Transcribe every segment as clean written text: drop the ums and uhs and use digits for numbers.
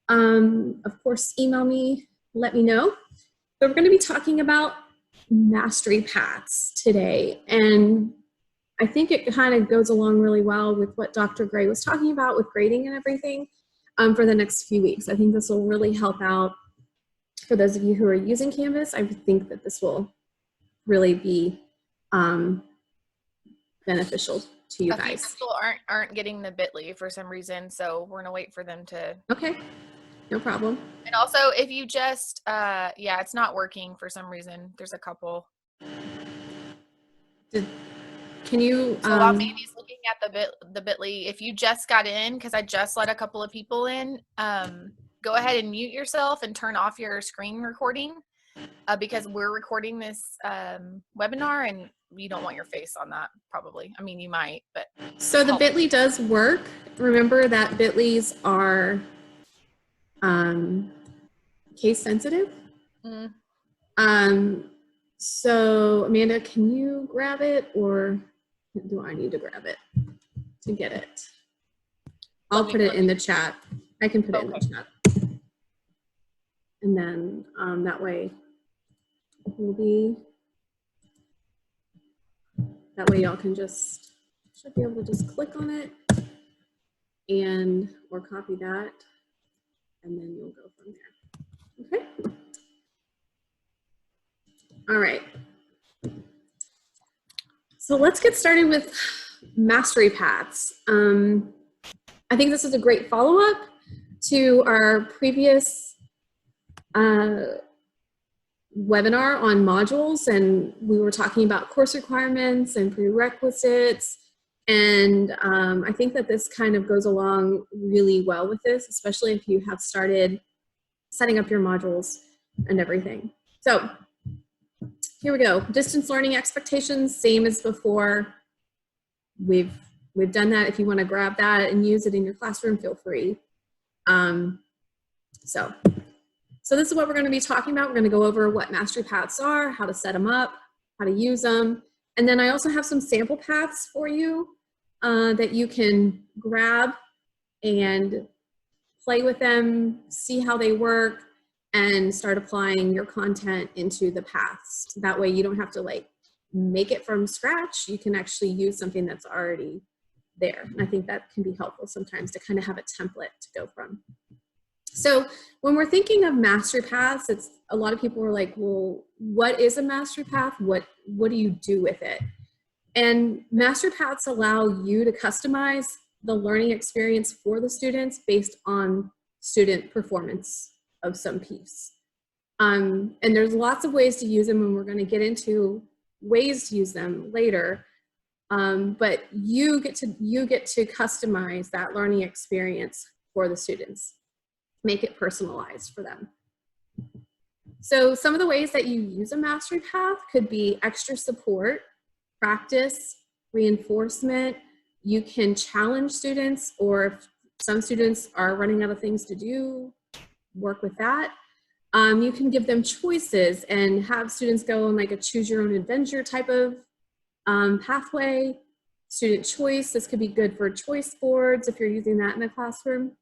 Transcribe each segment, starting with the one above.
Of course, email me, let me know. But we're going to be talking about mastery paths today. And I think it kind of goes along really well with what Dr. Gray was talking about with grading and everything for the next few weeks. I think this will really help out for those of you who are using Canvas. I think that this will really be beneficial to you guys. Few people aren't getting the Bitly for some reason, so we're gonna wait for them to. Okay, no problem. And also, if you just yeah, it's not working for some reason. There's a couple. Can you? So while Mandy's looking at the Bitly, if you just got in, because I just let a couple of people in, go ahead and mute yourself and turn off your screen recording because we're recording this webinar and you don't want your face on that probably. I mean, you might, but. So the Bitly does work. Remember that Bitlys are case sensitive. So Amanda, can you grab it or do I need to grab it to get it? I'll put it in the chat. I can put it in the chat. And then that way we'll be, that way y'all can just, should be able to just click on it and, or copy that, and then you'll go from there. Okay. All right. So let's get started with mastery paths. I think this is a great follow-up to our previous webinar on modules, and we were talking about course requirements and prerequisites, and I think that this kind of goes along really well with this, especially if you have started setting up your modules and everything. So here we go. Distance learning expectations, same as before. We've done that. If you want to grab that and use it in your classroom, feel free. So this is what we're going to be talking about. We're going to go over what mastery paths are, how to set them up, how to use them. And then I also have some sample paths for you that you can grab and play with them, see how they work, and start applying your content into the paths. That way you don't have to like make it from scratch. You can actually use something that's already there. And I think that can be helpful sometimes to kind of have a template to go from. So when we're thinking of mastery paths, it's a lot of people are like, well, what is a mastery path? What do you do with it? And mastery paths allow you to customize the learning experience for the students based on student performance of some piece. And there's lots of ways to use them, and we're going to get into ways to use them later. But you get to customize that learning experience for the students, make it personalized for them. So some of the ways that you use a mastery path could be extra support, practice, reinforcement. You can challenge students, or if some students are running out of things to do, work with that. You can give them choices and have students go on like a choose your own adventure type of pathway. Student choice, this could be good for choice boards if you're using that in the classroom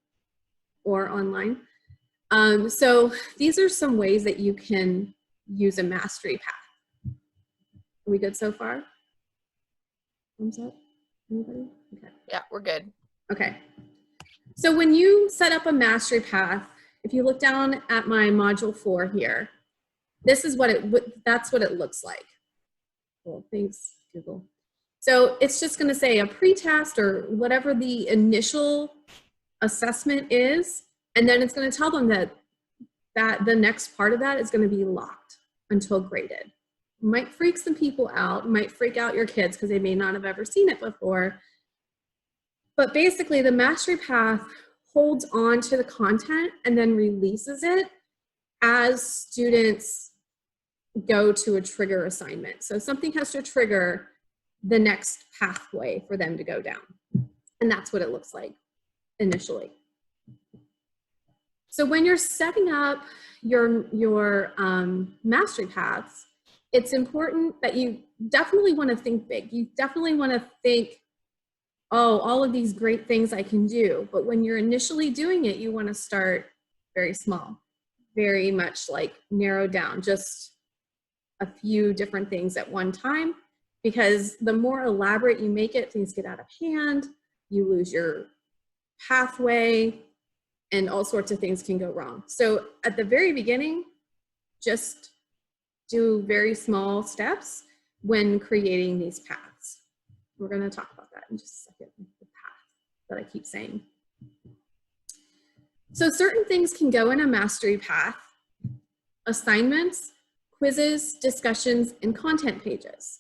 or online. So these are some ways that you can use a mastery path. Are we good so far? Thumbs up? Anybody? Okay. Yeah, we're good. Okay. So when you set up a mastery path, if you look down at my module 4 here, this is what that's what it looks like. Cool, thanks, Google. So it's just going to say a pre-test or whatever the initial assessment is, and then it's going to tell them that the next part of that is going to be locked until graded. Might freak some people out, might freak out your kids because they may not have ever seen it before. But basically the mastery path holds on to the content and then releases it as students go to a trigger assignment. So something has to trigger the next pathway for them to go down. And that's what it looks like initially. So when you're setting up your mastery paths, it's important that you definitely want to think big. You definitely want to think, oh, all of these great things I can do. But when you're initially doing it, you want to start very small, very much like narrowed down, just a few different things at one time, because the more elaborate you make it, things get out of hand, you lose your pathway, and all sorts of things can go wrong. So at the very beginning, just do very small steps when creating these paths. We're going to talk about that in just a second, the path that I keep saying. So certain things can go in a mastery path: assignments, quizzes, discussions, and content pages.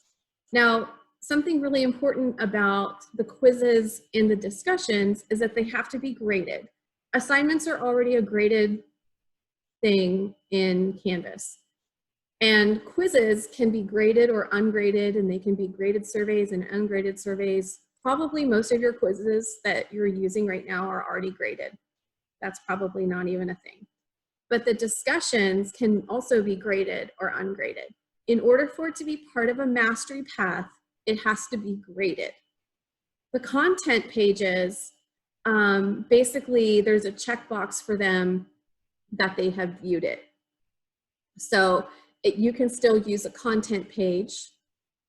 Now, something really important about the quizzes and the discussions is that they have to be graded. Assignments are already a graded thing in Canvas. And quizzes can be graded or ungraded, and they can be graded surveys and ungraded surveys. Probably most of your quizzes that you're using right now are already graded. That's probably not even a thing. But the discussions can also be graded or ungraded. In order for it to be part of a mastery path, it has to be graded. The content pages, basically there's a checkbox for them that they have viewed it. So you can still use a content page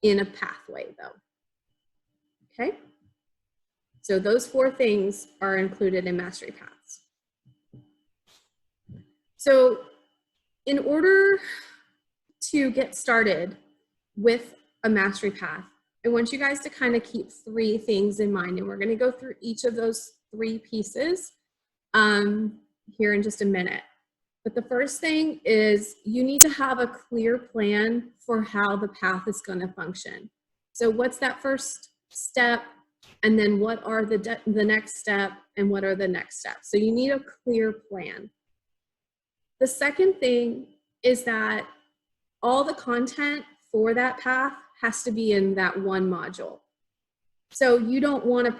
in a pathway though. Okay? So those 4 things are included in mastery paths. So in order to get started with a mastery path, I want you guys to kind of keep 3 things in mind, and we're going to go through each of those 3 pieces here in just a minute. But the first thing is you need to have a clear plan for how the path is going to function. So what's that first step? And then what are the next step? And what are the next steps? So you need a clear plan. The second thing is that all the content for that path has to be in that one module. So you don't want to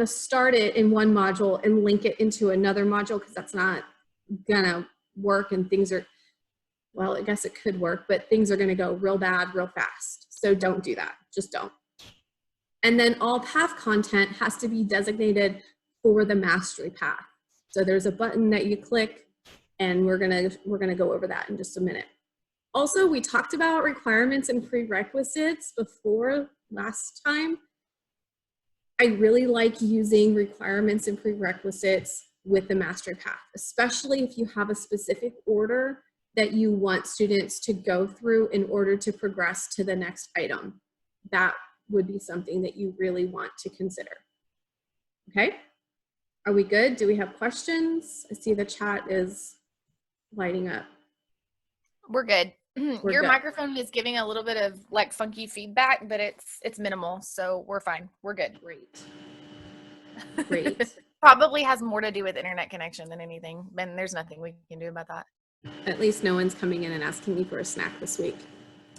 start it in one module and link it into another module, because that's not gonna work, and things are, well, I guess it could work, but things are gonna go real bad real fast. So don't do that, just don't. And then all path content has to be designated for the mastery path. So there's a button that you click, and we're gonna go over that in just a minute. Also, we talked about requirements and prerequisites before last time. I really like using requirements and prerequisites with the mastery path, especially if you have a specific order that you want students to go through in order to progress to the next item. That would be something that you really want to consider. Okay, are we good? Do we have questions? I see the chat is lighting up. We're good. We're Your good. microphone is giving a little bit of like funky feedback, but it's minimal, so we're fine. We're good. Great. Great. Probably has more to do with internet connection than anything, and there's nothing we can do about that. At least no one's coming in and asking me for a snack this week.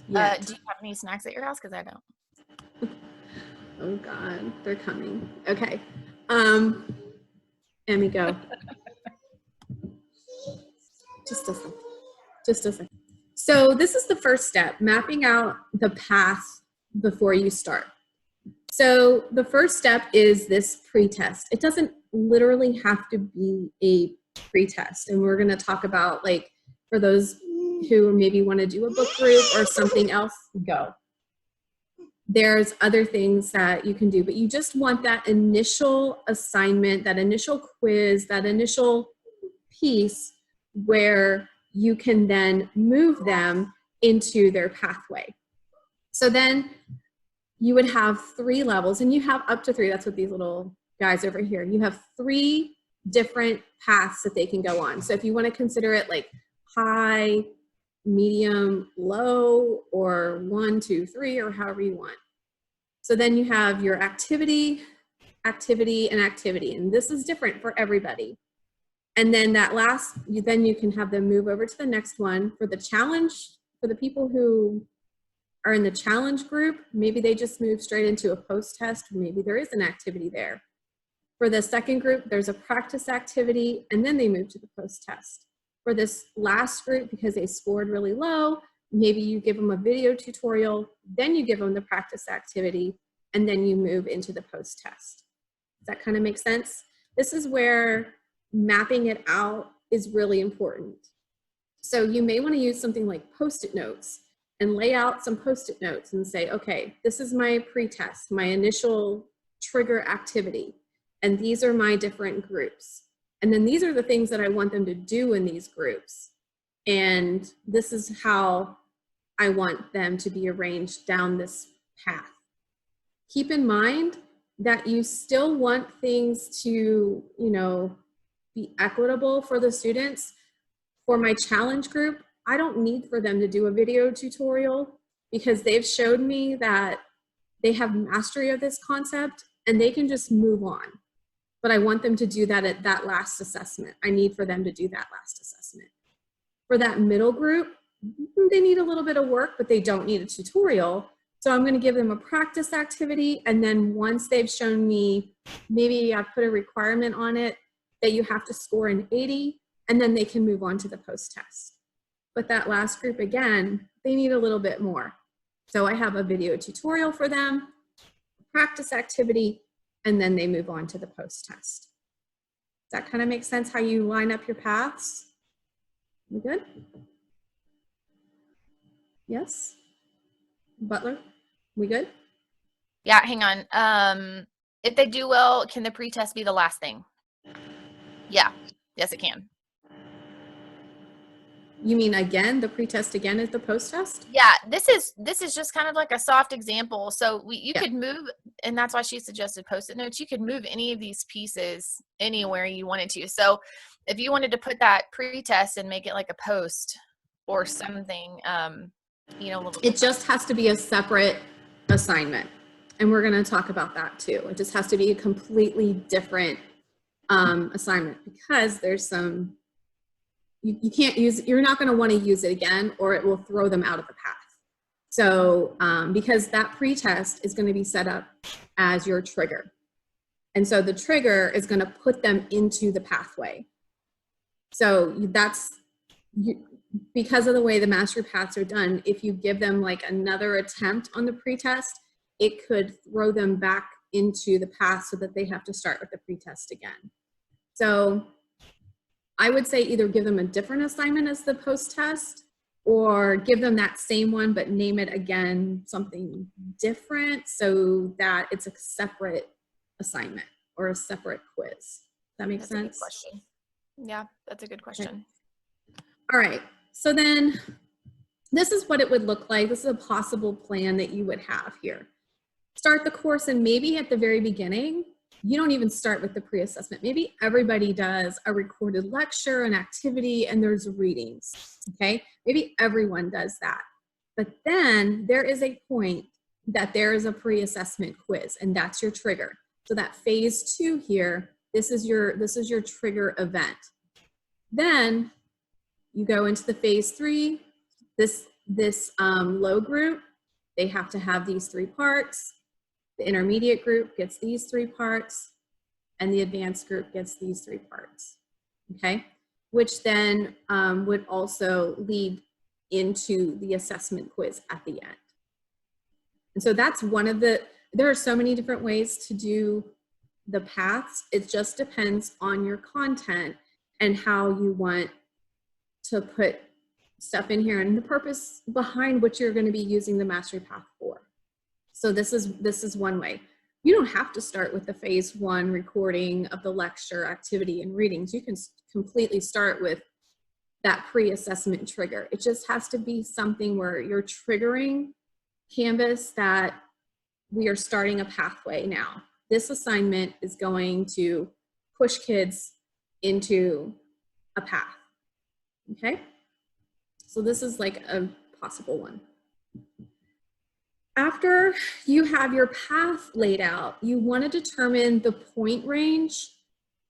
Do you have any snacks at your house? Because I don't. Oh God, they're coming. Okay. Emmy, go. Just a second. Just a second. So this is the first step, mapping out the path before you start. So the first step is this pretest. It doesn't literally have to be a pretest. And we're going to talk about, like, for those who maybe want to do a book group or something else, go. There's other things that you can do, but you just want that initial assignment, that initial quiz, that initial piece where you can then move them into their pathway. So then you would have 3 levels, and you have up to 3. That's what these little guys over here, you have 3 different paths that they can go on. So if you want to consider it like high, medium, low, or 1, 2, 3, or however you want. So then you have your activity, activity, and activity, and this is different for everybody. And then that last, then you can have them move over to the next one. For the challenge, for the people who are in the challenge group, maybe they just move straight into a post-test, maybe there is an activity there. For the second group, there's a practice activity, and then they move to the post-test. For this last group, because they scored really low, maybe you give them a video tutorial, then you give them the practice activity, and then you move into the post-test. Does that kind of make sense? This is where mapping it out is really important. So you may want to use something like Post-it notes and lay out some Post-it notes and say, okay, this is my pre-test, my initial trigger activity, and these are my different groups. And then these are the things that I want them to do in these groups. And this is how I want them to be arranged down this path. Keep in mind that you still want things to, be equitable for the students. For my challenge group, I don't need for them to do a video tutorial because they've showed me that they have mastery of this concept and they can just move on. But I want them to do that at that last assessment. I need for them to do that last assessment. For that middle group, they need a little bit of work, but they don't need a tutorial. So I'm going to give them a practice activity. And then once they've shown me, maybe I've put a requirement on it that you have to score an 80, and then they can move on to the post-test. But that last group, again, they need a little bit more. So I have a video tutorial for them, practice activity, and then they move on to the post-test. Does that kind of make sense how you line up your paths? We good? Yes? Butler, we good? Yeah, hang on. If they do well, can the pretest be the last thing? Yeah, yes, it can. You mean again, the pretest again is the post-test? Yeah, this is just kind of like a soft example. So you could move, and that's why she suggested Post-it notes. You could move any of these pieces anywhere you wanted to. So if you wanted to put that pretest and make it like a post or something, it just has to be a separate assignment, and we're going to talk about that too. It just has to be a completely different assignment because there's some. You can't use, you're not going to want to use it again or it will throw them out of the path. So because that pretest is going to be set up as your trigger. And so the trigger is going to put them into the pathway. So because of the way the mastery paths are done, if you give them like another attempt on the pretest, it could throw them back into the path so that they have to start with the pretest again. So I would say either give them a different assignment as the post-test or give them that same one, but name it again something different so that it's a separate assignment or a separate quiz. Does that make sense? A good question. Yeah, that's a good question. Okay. All right, so then this is what it would look like. This is a possible plan that you would have here. Start the course, and maybe at the very beginning, you don't even start with the pre-assessment. Maybe everybody does a recorded lecture, an activity, and there's readings, okay? Maybe everyone does that. But then there is a point that there is a pre-assessment quiz, and that's your trigger. So that phase 2 here, this is your trigger event. Then you go into the phase 3, this low group, they have to have these 3 parts. The intermediate group gets these 3 parts, and the advanced group gets these 3 parts, okay? Which then would also lead into the assessment quiz at the end. And so that's one of there are so many different ways to do the paths. It just depends on your content and how you want to put stuff in here and the purpose behind what you're going to be using the mastery path for. So this is one way. You don't have to start with the phase 1 recording of the lecture, activity, and readings. You can completely start with that pre-assessment trigger. It just has to be something where you're triggering Canvas that we are starting a pathway now. This assignment is going to push kids into a path, okay? So this is like a possible one. After you have your path laid out, you want to determine the point range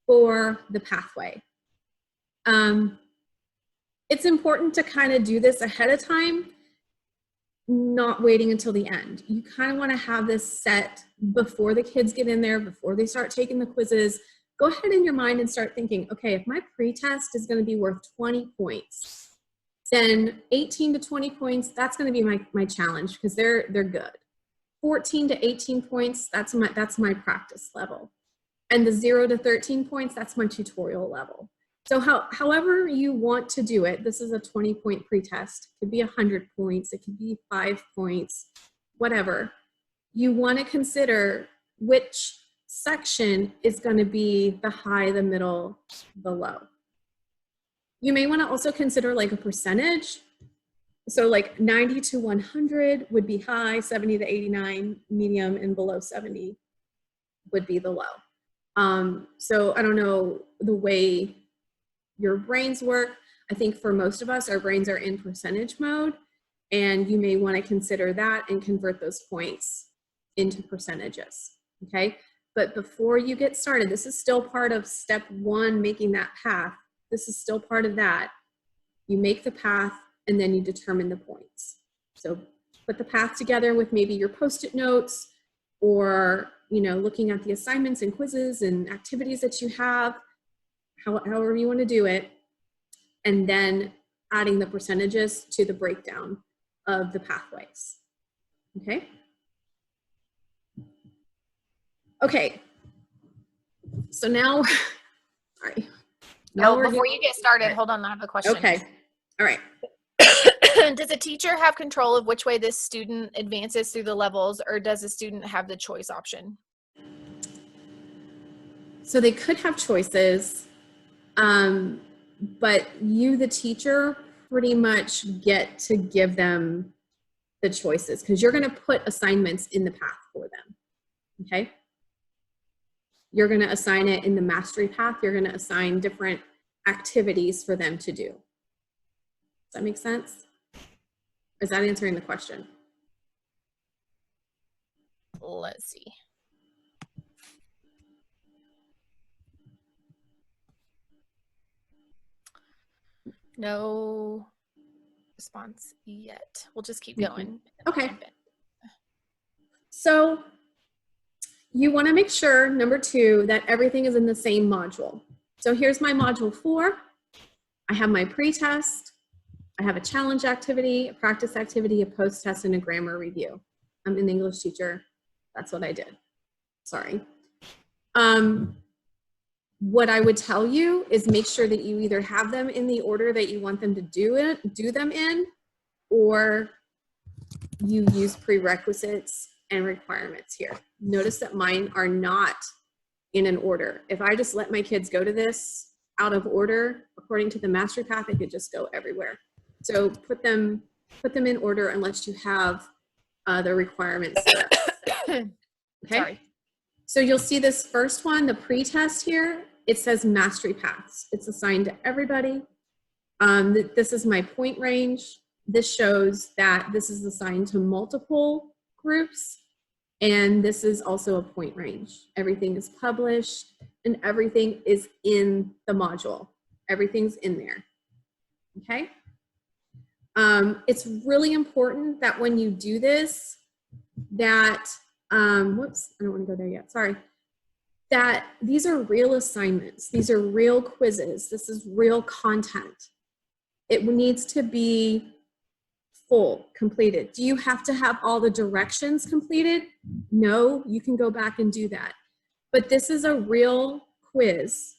for the pathway. It's important to kind of do this ahead of time, not waiting until the end. You kind of want to have this set before the kids get in there, before they start taking the quizzes. Go ahead in your mind and start thinking, okay, if my pretest is going to be worth 20 points, then 18 to 20 points, that's going to be my challenge because they're good. 14 to 18 points, that's my practice level. And the 0 to 13 points, that's my tutorial level. So however you want to do it, this is a 20-point pretest. It could be 100 points, it could be 5 points, whatever. You want to consider which section is going to be the high, the middle, the low. You may want to also consider like a percentage. So like 90 to 100 would be high, 70 to 89 medium, and below 70 would be the low. So I don't know the way your brains work. I think for most of us, our brains are in percentage mode, and you may want to consider that and convert those points into percentages, okay? But before you get started, this is still part of step 1, making that path. This is still part of that. You make the path, and then you determine the points. So put the path together with maybe your Post-it notes, or looking at the assignments and quizzes and activities that you have, however you want to do it, and then adding the percentages to the breakdown of the pathways. Okay? Okay. So now, sorry. Now before you get started, hold on, I have a question. Okay. All right. Does a teacher have control of which way this student advances through the levels, or does the student have the choice option? So they could have choices, but you, the teacher, pretty much get to give them the choices, because you're going to put assignments in the path for them, okay? You're going to assign it in the mastery path. You're going to assign different activities for them to do. Does that make sense? Is that answering the question? Let's see. No response yet. We'll just keep going. Okay. So you want to make sure, number 2, that everything is in the same module. So here's my module 4. I have my pretest. I have a challenge activity, a practice activity, a post-test, and a grammar review. I'm an English teacher. That's what I did. Sorry. What I would tell you is make sure that you either have them in the order that you want them to do them in, or you use prerequisites and requirements here. Notice that mine are not in an order. If I just let my kids go to this out of order, according to the mastery path, it could just go everywhere. So put them in order unless you have the requirements set up. Okay. Sorry. So you'll see this first one, the pretest here, it says mastery paths. It's assigned to everybody. This is my point range. This shows that this is assigned to multiple groups, and this is also a point range. Everything is published, and everything is in the module. Everything's in there, okay? It's really important that when you do this, that, whoops, I don't want to go there yet, sorry, that these are real assignments. These are real quizzes. This is real content. It needs to be full, completed. Do you have to have all the directions completed? No, you can go back and do that. But this is a real quiz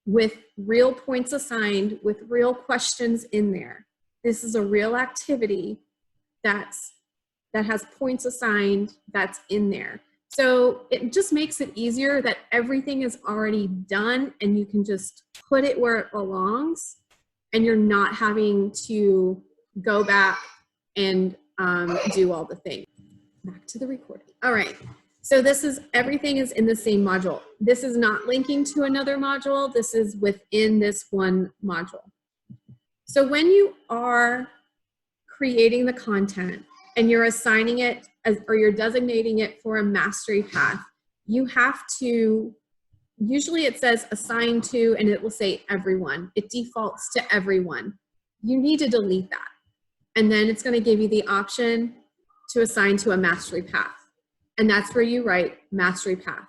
with real points assigned, with real questions in there. This is a real activity that has points assigned, that's in there. So it just makes it easier that everything is already done and you can just put it where it belongs, and you're not having to go back and do all the things. Back to the recording. All right, so everything is in the same module. This is not linking to another module. This is within this one module. So when you are creating the content and you're assigning it or you're designating it for a mastery path, you have to, usually it says assign to, and it will say everyone. It defaults to everyone. You need to delete that. And then it's going to give you the option to assign to a mastery path. And that's where you write mastery path.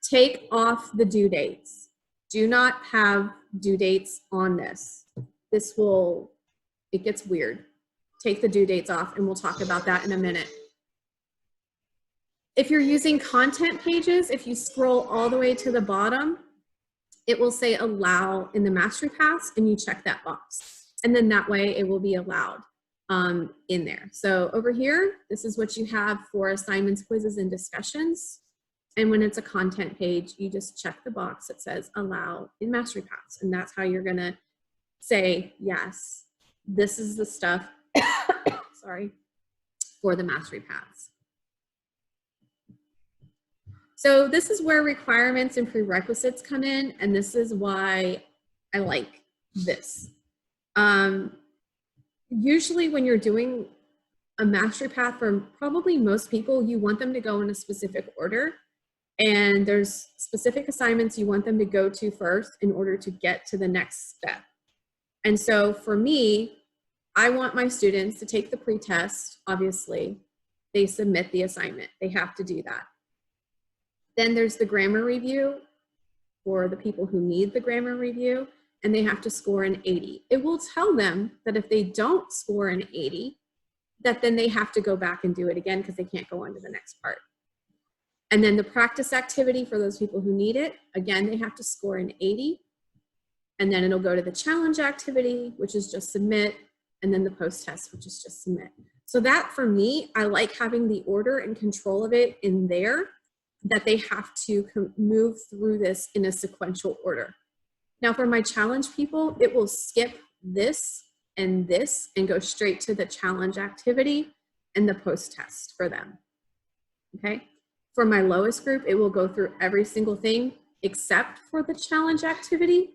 Take off the due dates. Do not have due dates on this. It gets weird. Take the due dates off, and we'll talk about that in a minute. If you're using content pages, if you scroll all the way to the bottom, it will say allow in the mastery paths, and you check that box. And then that way it will be allowed in there. So over here, this is what you have for assignments, quizzes, and discussions. And when it's a content page, you just check the box that says allow in mastery paths. And that's how you're gonna say, yes, this is the stuff, sorry, for the mastery paths. So this is where requirements and prerequisites come in, and this is why I like this. Usually when you're doing a mastery path for probably most people, you want them to go in a specific order, and there's specific assignments you want them to go to first in order to get to the next step. And so for me, I want my students to take the pretest. Obviously, they submit the assignment. They have to do that. Then there's the grammar review for the people who need the grammar review, and they have to score an 80. It will tell them that if they don't score an 80, that then they have to go back and do it again because they can't go on to the next part. And then the practice activity for those people who need it, again, they have to score an 80. And then it'll go to the challenge activity, which is just submit, and then the post-test, which is just submit. So that, for me, I like having the order and control of it in there, that they have to move through this in a sequential order. Now for my challenge people, it will skip this and go straight to the challenge activity and the post-test for them, okay? For my lowest group, it will go through every single thing except for the challenge activity.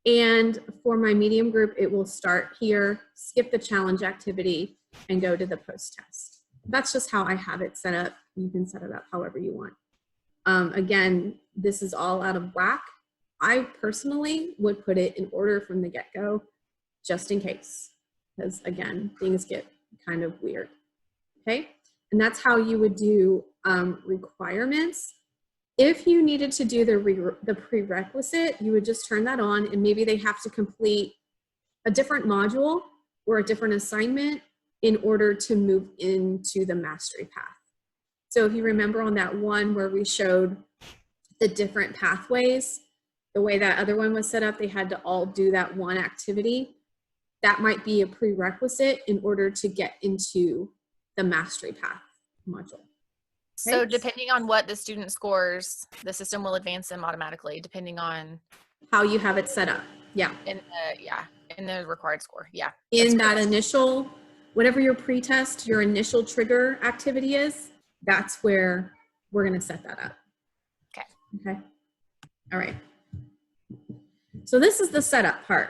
And for my medium group, it will start here, skip the challenge activity, and go to the post-test. That's just how I have it set up. You can set it up however you want. Again, this is all out of whack. I personally would put it in order from the get-go, just in case, because again, things get kind of weird, okay? And that's how you would do requirements. If you needed to do the prerequisite, you would just turn that on, and maybe they have to complete a different module or a different assignment in order to move into the mastery path. So if you remember on that one where we showed the different pathways, the way that other one was set up, they had to all do that one activity. That might be a prerequisite in order to get into the mastery path module. So Okay? depending on what the student scores, the system will advance them automatically, depending on How you have it set up. Yeah. in the required score. Yeah. In that initial, whatever your pretest, your initial trigger activity is, that's where we're going to set that up. Okay. Okay. All right. So this is the setup part.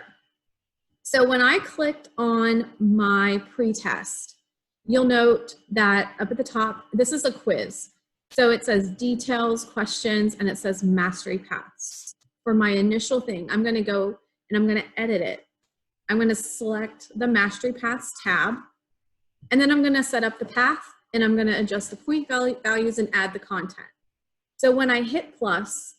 So when I clicked on my pretest, you'll note that up at the top, this is a quiz. So it says details, questions, and it says mastery paths. For my initial thing, I'm going to go and I'm going to edit it. I'm going to select the mastery paths tab, and then I'm going to set up the path, and I'm going to adjust the point values and add the content. So when I hit plus,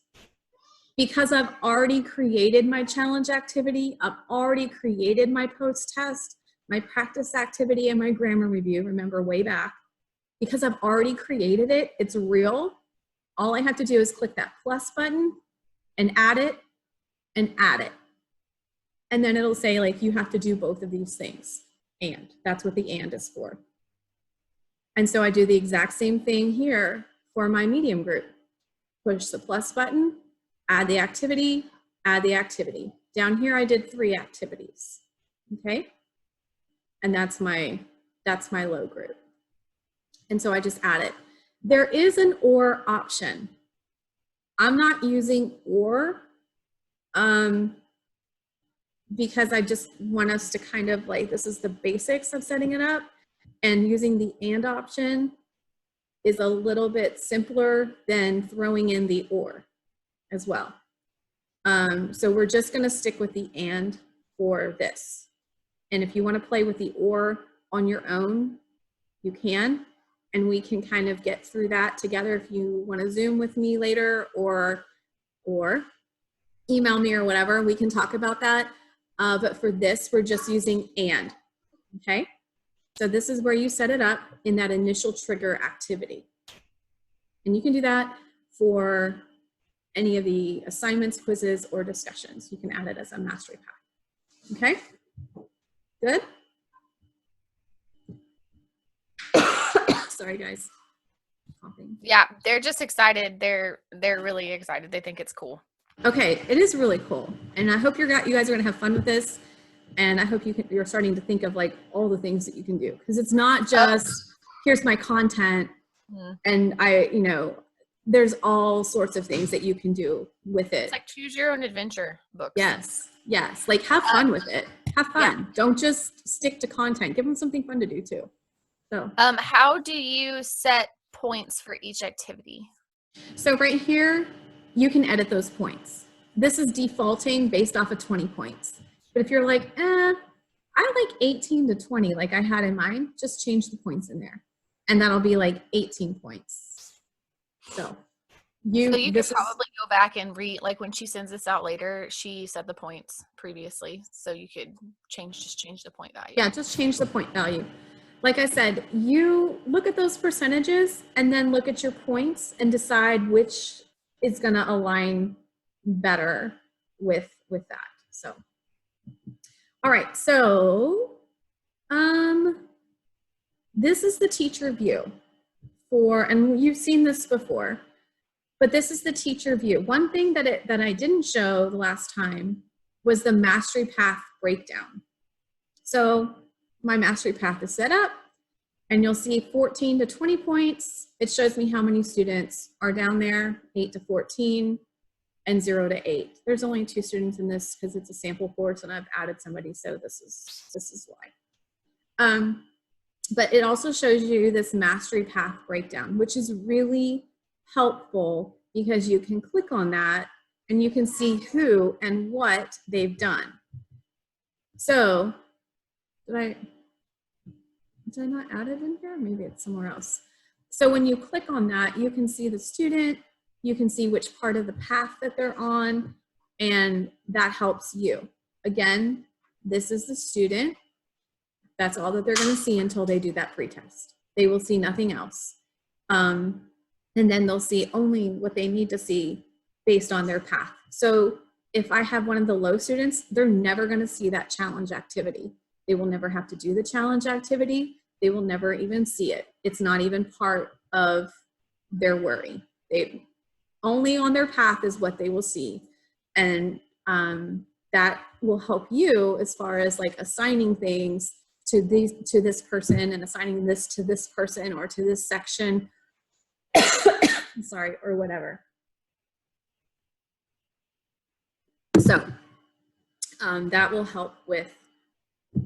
because I've already created my challenge activity, I've already created my post-test, my practice activity, and my grammar review, remember way back, because I've already created it, it's real. All I have to do is click that plus button and add it and add it. And then it'll say like, you have to do both of these things. And that's what the and is for. And so I do the exact same thing here for my medium group. Push the plus button, add the activity, add the activity. Down here, I did 3 activities, okay? And that's my low group. And so I just add it. There is an or option. I'm not using or because I just want us to kind of like, this is the basics of setting it up, and using the and option is a little bit simpler than throwing in the or as well. So we're just gonna stick with the and for this. And if you wanna play with the or on your own, you can, and we can kind of get through that together if you wanna Zoom with me later or email me or whatever, we can talk about that. But for this, we're just using and, okay? So this is where you set it up in that initial trigger activity. And you can do that for any of the assignments, quizzes, or discussions. You can add it as a mastery path. Okay, good. Sorry, guys. Coughing. Yeah, they're just excited. They're really excited. They think it's cool. Okay, it is really cool, and I hope you guys are going to have fun with this. And I hope you're starting to think of like all the things that you can do, because it's not just here's my content, and there's all sorts of things that you can do with it. It's like choose your own adventure books. Yes. Like have fun with it. Have fun. Yeah. Don't just stick to content. Give them something fun to do too. So, how do you set points for each activity? So right here, you can edit those points. This is defaulting based off of 20 points. But if you're like, I like 18 to 20, like I had in mind, just change the points in there. And that'll be like 18 points. So you could probably go back and read, like when she sends this out later, she said the points previously. So you could just change the point value. Yeah, just change the point value. Like I said, you look at those percentages and then look at your points and decide which is going to align better with that. So, all right. So, this is the teacher view and you've seen this before, but this is the teacher view. One thing that I didn't show the last time was the mastery path breakdown. So my mastery path is set up, and you'll see 14 to 20 points. It shows me how many students are down there, 8 to 14, and 0 to 8. There's only 2 students in this because it's a sample course, and I've added somebody, so this is why. But it also shows you this mastery path breakdown, which is really helpful because you can click on that and you can see who and what they've done. So, did I not add it in here? Maybe it's somewhere else. So when you click on that, you can see the student, you can see which part of the path that they're on, and that helps you. Again, this is the student. That's all that they're going to see until they do that pretest. They will see nothing else. And then they'll see only what they need to see based on their path. So if I have one of the low students, they're never going to see that challenge activity. They will never have to do the challenge activity. They will never even see it. It's not even part of their worry. They only on their path is what they will see. And that will help you as far as like assigning things to this person and assigning this to this person or to this section, sorry, or whatever. So that will help with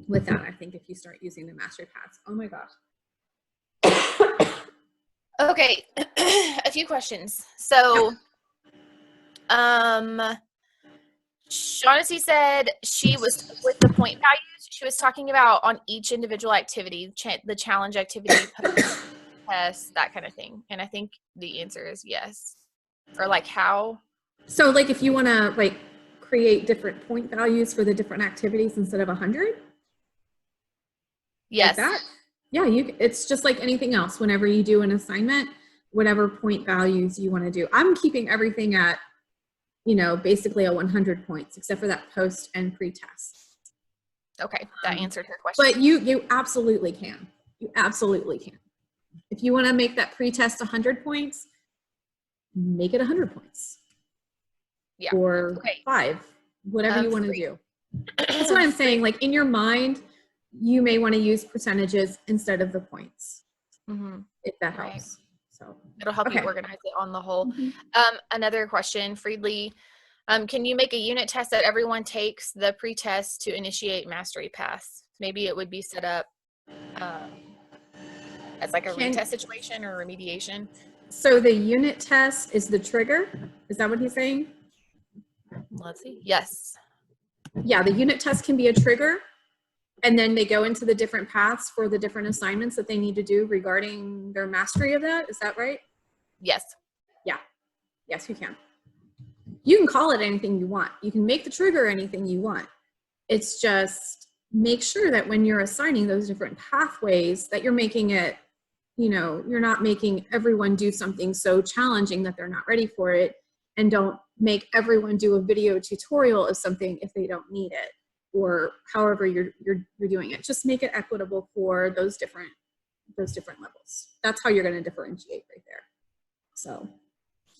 that, I think, if you start using the mastery paths. Oh my gosh. Okay, a few questions. So, Shaughnessy said she was with the point values. She was talking about on each individual activity, the challenge activity, test, that kind of thing. And I think the answer is yes. Or like how? So like if you want to like create different point values for the different activities instead of 100? Yes. Like that? Yeah, it's just like anything else. Whenever you do an assignment, whatever point values you want to do. I'm keeping everything at, basically a 100 points, except for that post and pre-test. Okay, that answered her question. But you absolutely can. You absolutely can. If you want to make that pre-test 100 points, make it 100 points. Yeah. Or 5, whatever you want to do. That's what I'm saying. Like in your mind, you may want to use percentages instead of the points, if that helps. Right. So it'll help you organize it on the whole. Another question, Friedley. Can you make a unit test that everyone takes the pre-test to initiate mastery paths? Maybe it would be set up as like a retest situation or remediation. So the unit test is the trigger? Is that what he's saying? Let's see. Yes. Yeah, the unit test can be a trigger, and then they go into the different paths for the different assignments that they need to do regarding their mastery of that. Is that right? Yes. Yeah. Yes, you can. You can call it anything you want. You can make the trigger anything you want. It's just make sure that when you're assigning those different pathways that you're making it, you're not making everyone do something so challenging that they're not ready for it, and don't make everyone do a video tutorial of something if they don't need it, or however you're doing it. Just make it equitable for those different levels. That's how you're going to differentiate right there. So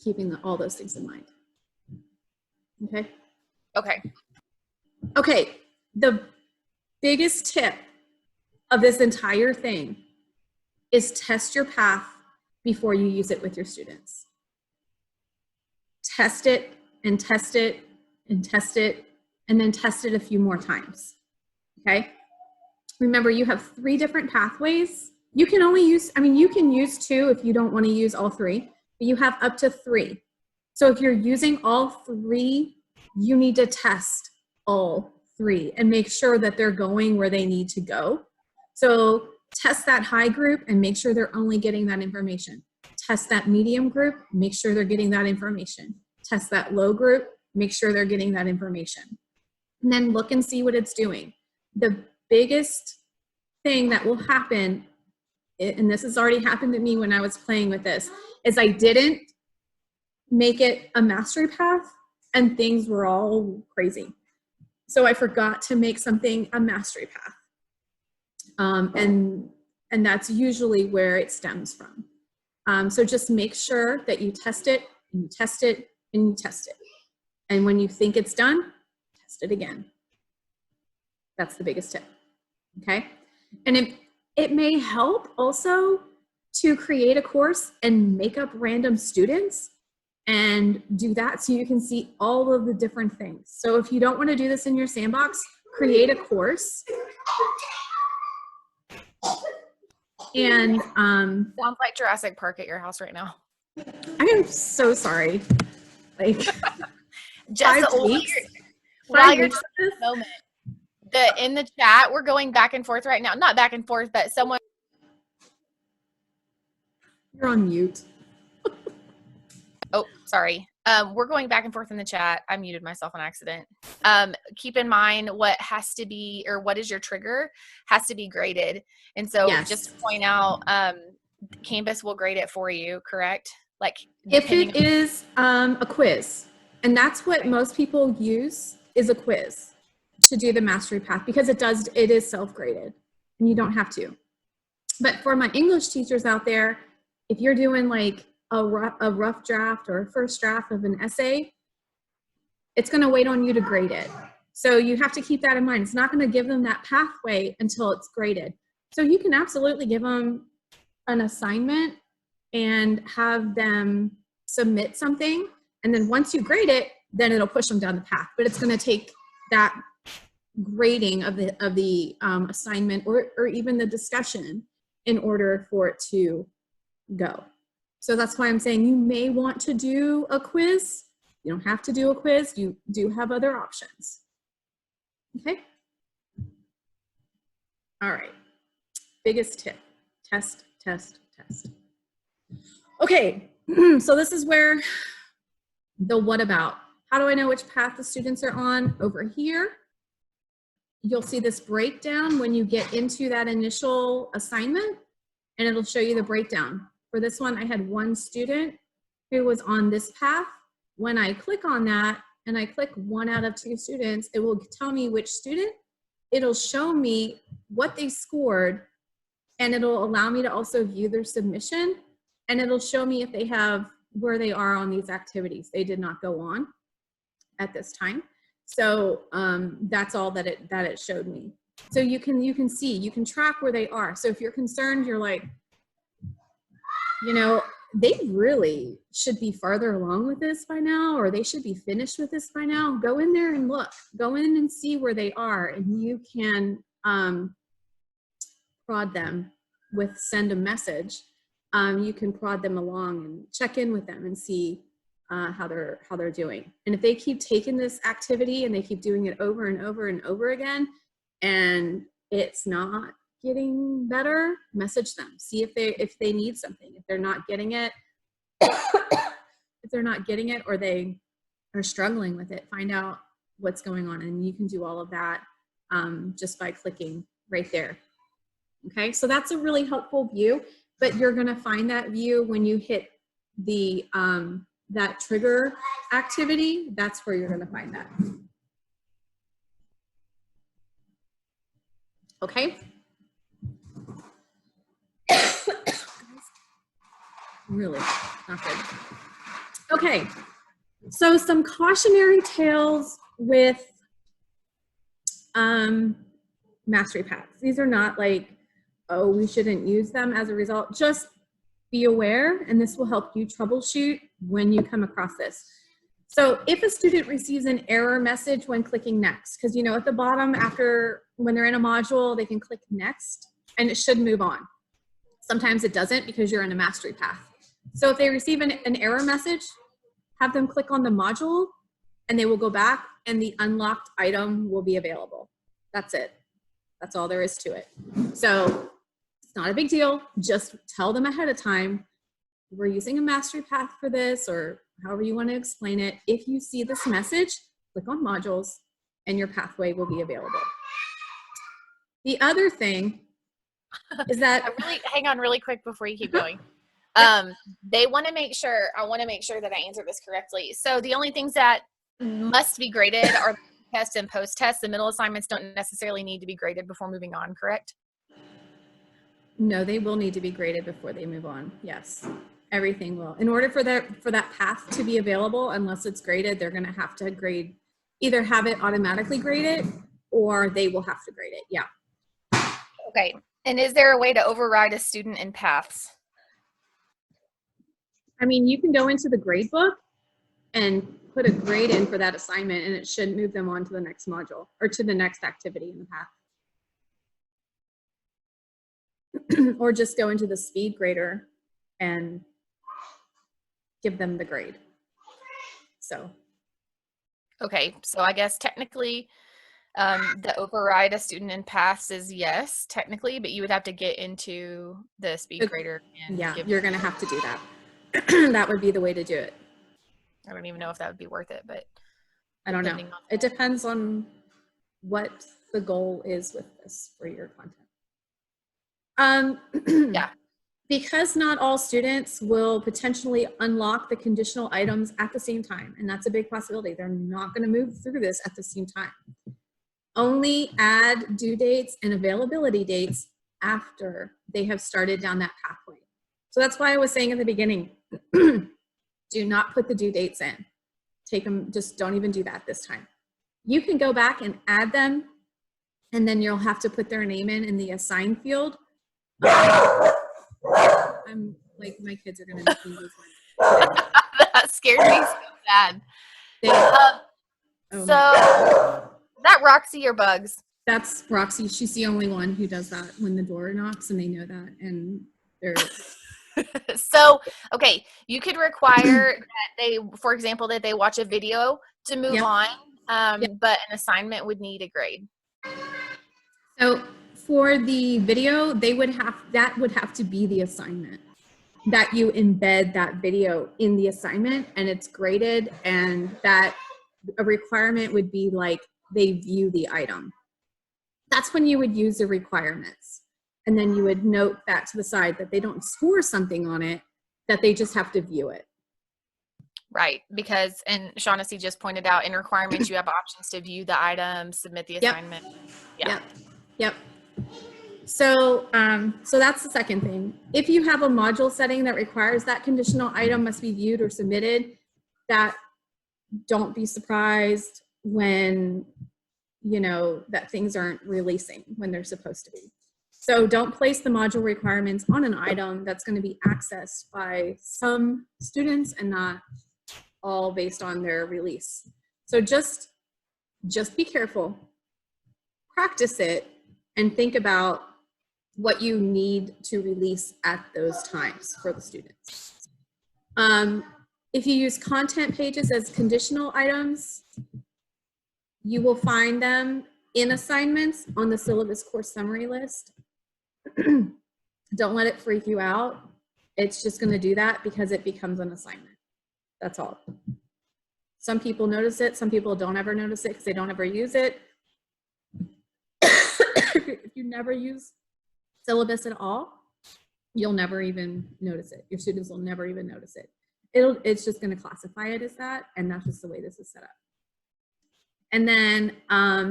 keeping all those things in mind. Okay. Okay. The biggest tip of this entire thing is test your path before you use it with your students. Test it and test it and test it, and then test it a few more times. Okay. Remember, you have 3 different pathways. You can only use, you can use 2 if you don't want to use all 3, but you have up to 3. So if you're using all 3, you need to test all 3 and make sure that they're going where they need to go. So test that high group and make sure they're only getting that information. Test that medium group, make sure they're getting that information. Test that low group, make sure they're getting that information. And then look and see what it's doing. The biggest thing that will happen, and this has already happened to me when I was playing with this, is I didn't make it a mastery path and things were all crazy. So I forgot to make something a mastery path. And that's usually where it stems from. So just make sure that you test it, and you test it, and you test it. And when you think it's done, test it again. That's the biggest tip, okay? And it may help also to create a course and make up random students and do that so you can see all of the different things. So if you don't want to do this in your sandbox, create a course. And Sounds like Jurassic Park at your house right now. I am so sorry. Like just 5 weeks. While you're talking this moment, in the chat, we're going back and forth right now. Not back and forth, but someone. You're on mute. Oh, sorry. We're going back and forth in the chat. I muted myself on accident. Keep in mind what has to be, or what is your trigger, has to be graded. And so just to point out, Canvas will grade it for you, correct? Like if it is a quiz, and that's what most people use, is a quiz to do the mastery path, because it is self-graded and you don't have to. But for my English teachers out there, if you're doing like a rough draft or a first draft of an essay, it's going to wait on you to grade it. So you have to keep that in mind. It's not going to give them that pathway until it's graded. So you can absolutely give them an assignment and have them submit something. And then once you grade it, then it'll push them down the path. But it's going to take that grading of the assignment or even the discussion in order for it to go. So that's why I'm saying you may want to do a quiz. You don't have to do a quiz. You do have other options. Okay. All right. Biggest tip: test, test, test. Okay. So this is where the what about. How do I know which path the students are on? Over here, you'll see this breakdown when you get into that initial assignment, and it'll show you the breakdown. For this one, I had one student who was on this path. When I click on that and I click 1 out of 2 students, it will tell me which student. It'll show me what they scored, and it'll allow me to also view their submission, and it'll show me if they have where they are on these activities. They did not go on at this time. So that's all that it showed me. So you can see, you can track where they are. So if you're concerned, you're like, they really should be farther along with this by now, or they should be finished with this by now. Go in there and look. Go in and see where they are, and you can prod them with send a message. You can prod them along and check in with them and see how they're doing. And if they keep taking this activity and they keep doing it over and over and over again, and it's not getting better, message them. See if they need something. If they're not getting it, or they are struggling with it, find out what's going on. And you can do all of that just by clicking right there. Okay, so that's a really helpful view. but you're gonna find that view when you hit the, that trigger activity. That's where you're gonna find that. Okay. Really not good. Okay, so some cautionary tales with mastery paths. These are not like, oh, we shouldn't use them as a result. Just be aware, and this will help you troubleshoot when you come across this. So if a student receives an error message when clicking next, because you know at the bottom after, when they're in a module, they can click next and it should move on. Sometimes it doesn't because you're in a mastery path. So if they receive an error message, have them click on the module and they will go back and the unlocked item will be available. That's it. That's all there is to it. So it's not a big deal. Just tell them ahead of time, we're using a mastery path for this, or however you want to explain it. If you see this message, click on modules and your pathway will be available. The other thing is that hang on really quick before you keep going. They want to make sure, I want to make sure that I answer this correctly. So the only things that must be graded are the test and post test. The middle assignments don't necessarily need to be graded before moving on, correct? No, they will need to be graded before they move on. Yes, everything will. In order for that path to be available, unless it's graded, they're going to have to grade, either have it automatically graded or they will have to grade it. Yeah. Okay. And is there a way to override a student in paths? I mean, you can go into the grade book and put a grade in for that assignment and it should move them on to the next module or to the next activity in the path. Or just go into the speed grader and give them the grade. So. Okay, so I guess technically the override a student in paths is yes, technically, but you would have to get into the speed grader. And yeah, you're going to have to do that. That would be the way to do it. I don't even know if that would be worth it, but I don't know. It depends on what the goal is with this for your content. Yeah. Because not all students will potentially unlock the conditional items at the same time, and that's a big possibility. They're not going to move through this at the same time. Only add due dates and availability dates after they have started down that pathway. So that's why I was saying at the beginning, do not put the due dates in. Take them, just don't even do that this time. You can go back and add them, and then you'll have to put their name in the assign field. I'm like, my kids are gonna make me lose my mind. That scared me so bad. Oh so that Roxy or Bugs? That's Roxy. She's the only one who does that when the door knocks, and they know that, and they're. So, okay, you could require that they, for example, that they watch a video to move on, but an assignment would need a grade. So for the video, that would have to be the assignment, that you embed that video in the assignment and it's graded, and that a requirement would be like they view the item. That's when you would use the requirements. And then you would note that to the side that they don't score something on it, that they just have to view it. Right, because, and Shaughnessy just pointed out, in requirements, you have options to view the item, submit the assignment. Yep. So, so that's the second thing. If you have a module setting that requires that conditional item must be viewed or submitted, that don't be surprised when, you know, that things aren't releasing when they're supposed to be. So don't place the module requirements on an item that's going to be accessed by some students and not all based on their release. So just be careful, practice it, and think about what you need to release at those times for the students. If you use content pages as conditional items, you will find them in assignments on the syllabus course summary list. Don't let it freak you out. It's just going to do that because it becomes an assignment. That's all. Some people notice it. Some people don't ever notice it because they don't ever use it. If you never use syllabus at all, you'll never even notice it. Your students will never even notice it. It's just going to classify it as that, and that's just the way this is set up. And then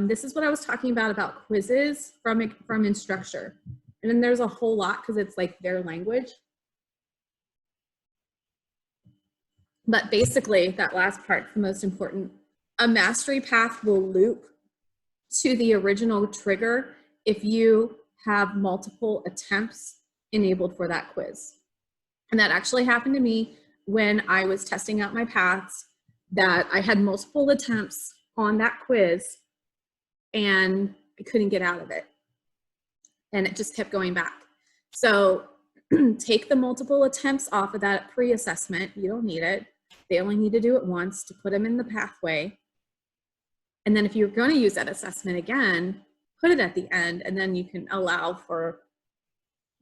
this is what I was talking about quizzes from Instructure. And then there's a whole lot because it's like their language. But basically, that last part's the most important. A mastery path will loop to the original trigger if you have multiple attempts enabled for that quiz. And that actually happened to me when I was testing out my paths, that I had multiple attempts on that quiz and I couldn't get out of it. And it just kept going back. So take the multiple attempts off of that pre-assessment. You don't need it. They only need to do it once to put them in the pathway. And then if you're going to use that assessment again, put it at the end, and then you can allow for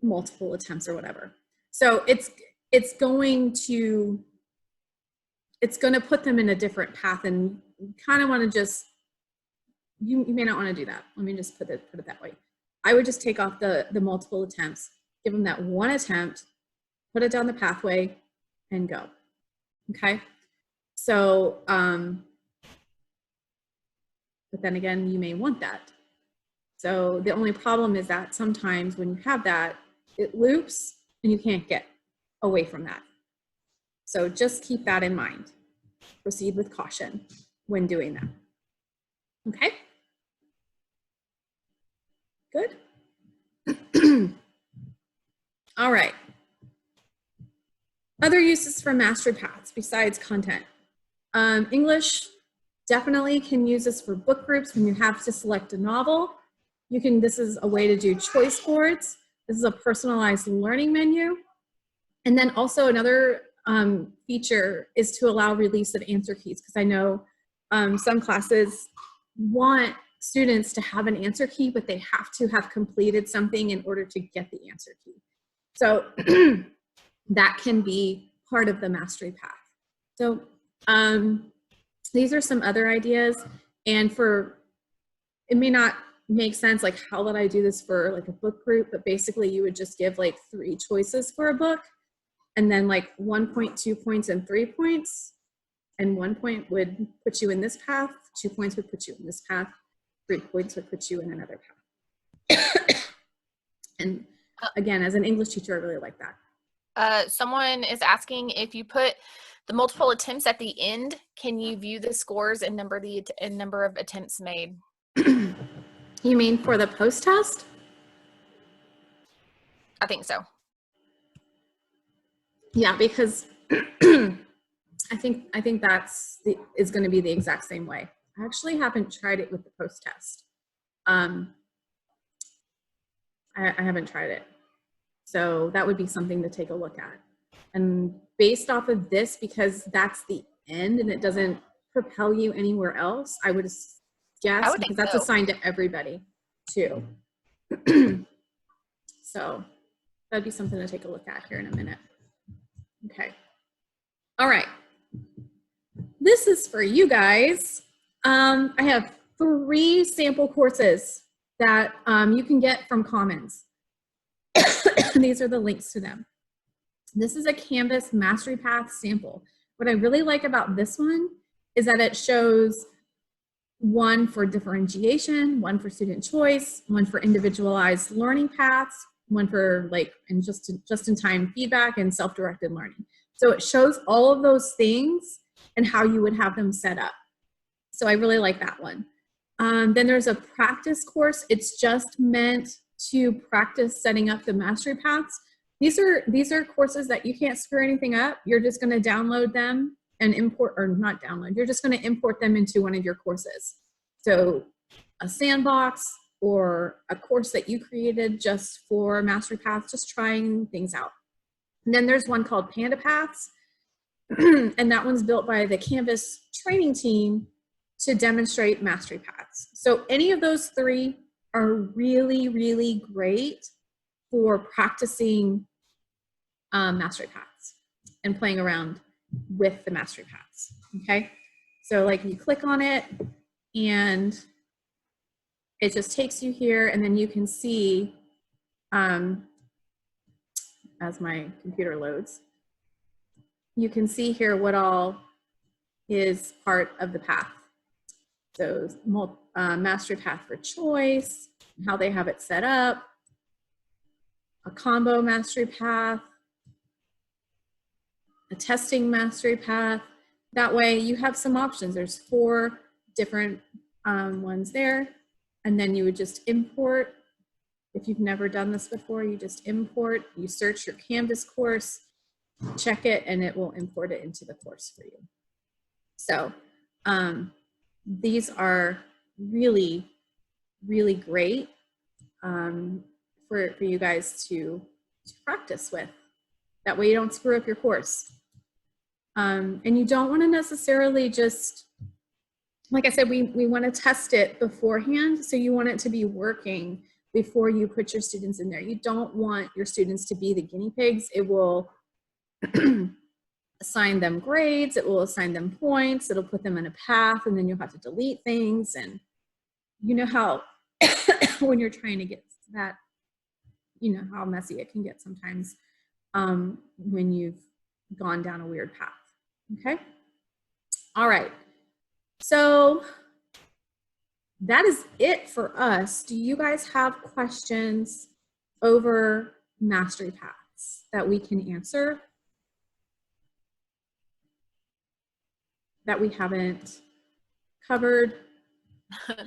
multiple attempts or whatever. So it's going to put them in a different path, and you kind of want to just, you may not want to do that. Let me just put it that way. I would just take off the multiple attempts, give them that one attempt, put it down the pathway, and go. Okay? So, but then again, you may want that. So the only problem is that sometimes when you have that, it loops and you can't get away from that. So just keep that in mind. Proceed with caution when doing that. Okay? Good. All right. Other uses for mastery paths besides content. English definitely can use this for book groups when you have to select a novel. This is a way to do choice boards. This is a personalized learning menu. And then also another feature is to allow release of answer keys, because I know some classes want students to have an answer key, but they have to have completed something in order to get the answer key. So that can be part of the mastery path. So these are some other ideas, and it may not make sense, like how would I do this for like a book group, but basically you would just give like 3 choices for a book, and then like 1 point, 2 points, and 3 points. And 1 point would put you in this path, 2 points would put you in this path, 3 points would put you in another path. And again, as an English teacher, I really like that. Someone is asking, if you put the multiple attempts at the end, can you view the scores and number of attempts made? You mean for the post-test? I think so. Yeah, because I think that's is going to be the exact same way. I actually haven't tried it with the post-test. I haven't tried it. So that would be something to take a look at. And based off of this, because that's the end and it doesn't propel you anywhere else, I would guess, because that's assigned to everybody too. So that'd be something to take a look at here in a minute. Okay. All right. This is for you guys. I have 3 sample courses that you can get from Commons. These are the links to them. This is a Canvas Mastery Path sample. What I really like about this one is that it shows one for differentiation, one for student choice, one for individualized learning paths, one for like and just-in-time feedback and self-directed learning. So it shows all of those things and how you would have them set up. So I really like that one. Then there's a practice course. It's just meant to practice setting up the mastery paths. These are courses that you can't screw anything up. You're just going to download them and import, or not download, you're just going to import them into one of your courses. So a sandbox or a course that you created just for mastery paths, just trying things out. And then there's one called Panda Paths, and that one's built by the Canvas training team to demonstrate mastery paths. So any of those 3 are really, really great for practicing mastery paths and playing around with the mastery paths, okay? So like you click on it and it just takes you here, and then you can see as my computer loads. You can see here what all is part of the path. So mastery path for choice, how they have it set up, a combo mastery path, a testing mastery path. That way you have some options. There's 4 different ones there. And then you would just import. If you've never done this before, you just import, you search your Canvas course, check it, and it will import it into the course for you. So these are really, really great for you guys to practice with. That way you don't screw up your course. And you don't want to necessarily just, like I said, we want to test it beforehand. So you want it to be working before you put your students in there. You don't want your students to be the guinea pigs. It will assign them grades, it will assign them points, it'll put them in a path, and then you'll have to delete things. And you know how when you're trying to get that, you know how messy it can get sometimes when you've gone down a weird path. Okay. All right. So that is it for us. Do you guys have questions over mastery paths that we can answer that we haven't covered?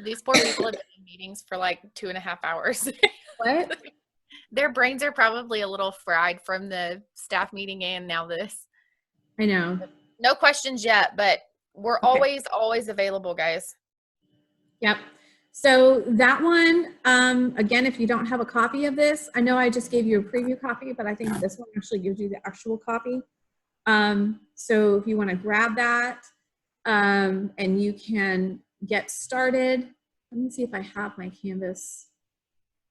These poor people have been in meetings for like 2.5 hours. What? Their brains are probably a little fried from the staff meeting and now this. I know. No questions yet, but we're always available, guys. Yep. So that one, again, if you don't have a copy of this, I know I just gave you a preview copy, but I think this one actually gives you the actual copy. So if you want to grab that and you can get started. Let me see if I have my Canvas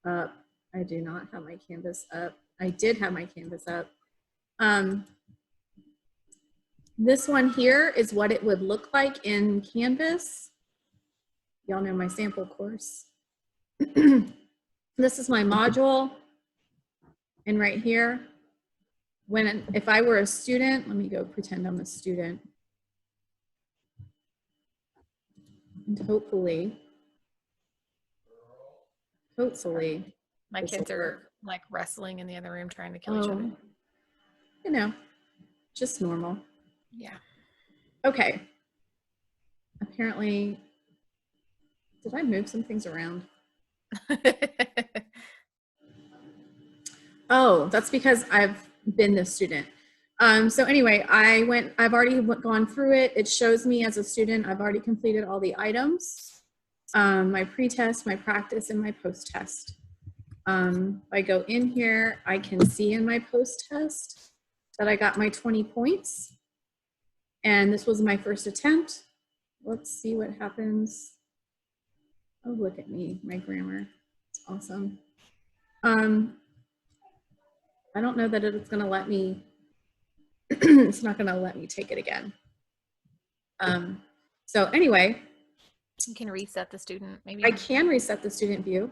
up. I do not have my Canvas up. I did have my Canvas up. This one here is what it would look like in Canvas. Y'all know my sample course. This is my module. And right here, if I were a student, let me go pretend I'm a student. And hopefully, my kids are like wrestling in the other room trying to kill each other. You know, just normal. Yeah. Okay. Apparently, did I move some things around? Oh, that's because I've been this student. So anyway, I've already gone through it. It shows me as a student, I've already completed all the items, my pre-test, my practice, and my post-test. If I go in here, I can see in my post-test that I got my 20 points. And this was my first attempt. Let's see what happens. Oh, look at me, my grammar. It's awesome. I don't know that it's gonna let me, it's not gonna let me take it again. So anyway. You can reset the student, maybe. I can reset the student view.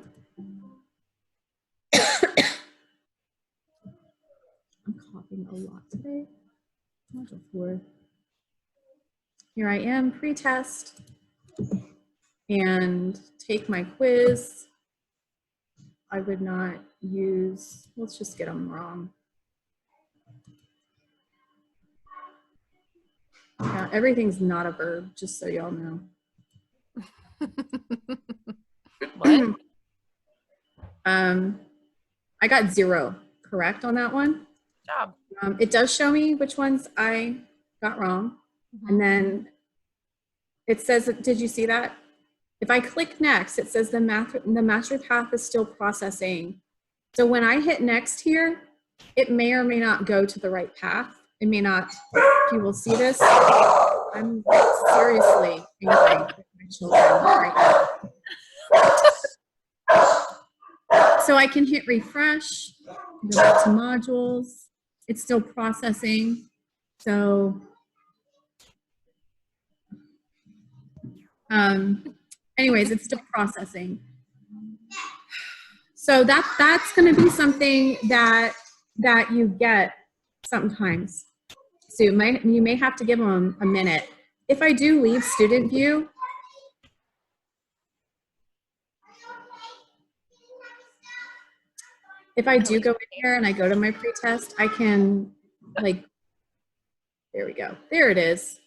I'm coughing a lot today. Module 4. Here I am, pre-test, and take my quiz. I would not use, let's just get them wrong. Yeah, everything's not a verb, just so y'all know. What? I got 0 correct on that one. Good job. It does show me which ones I got wrong. And then it says, did you see that? If I click next, it says the mastery path is still processing. So when I hit next here, it may or may not go to the right path. It may not. If you will see this, I'm seriously angry with my children right now. So I can hit refresh, go back to modules. It's still processing. So anyways, it's still processing. So that's going to be something that that you get sometimes. So you may have to give them a minute. If I do leave student view, if I do go in here and I go to my pretest, I can like, there we go. There it is.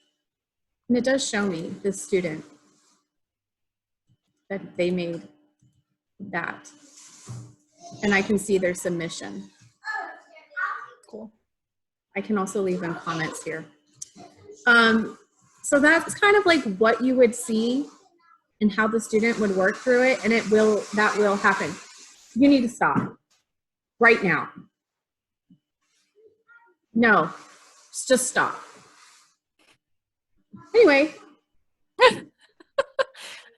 And it does show me the student that they made that. And I can see their submission. Cool. I can also leave them comments here. So that's kind of like what you would see and how the student would work through it. And that will happen. You need to stop right now. No, just stop. Anyway. I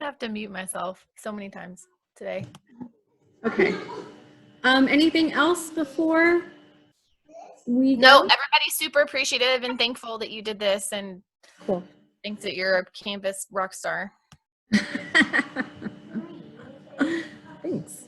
have to mute myself so many times today. Okay. Anything else before we go? No, everybody's super appreciative and thankful that you did this and Cool. thinks that you're a campus rock star. Thanks.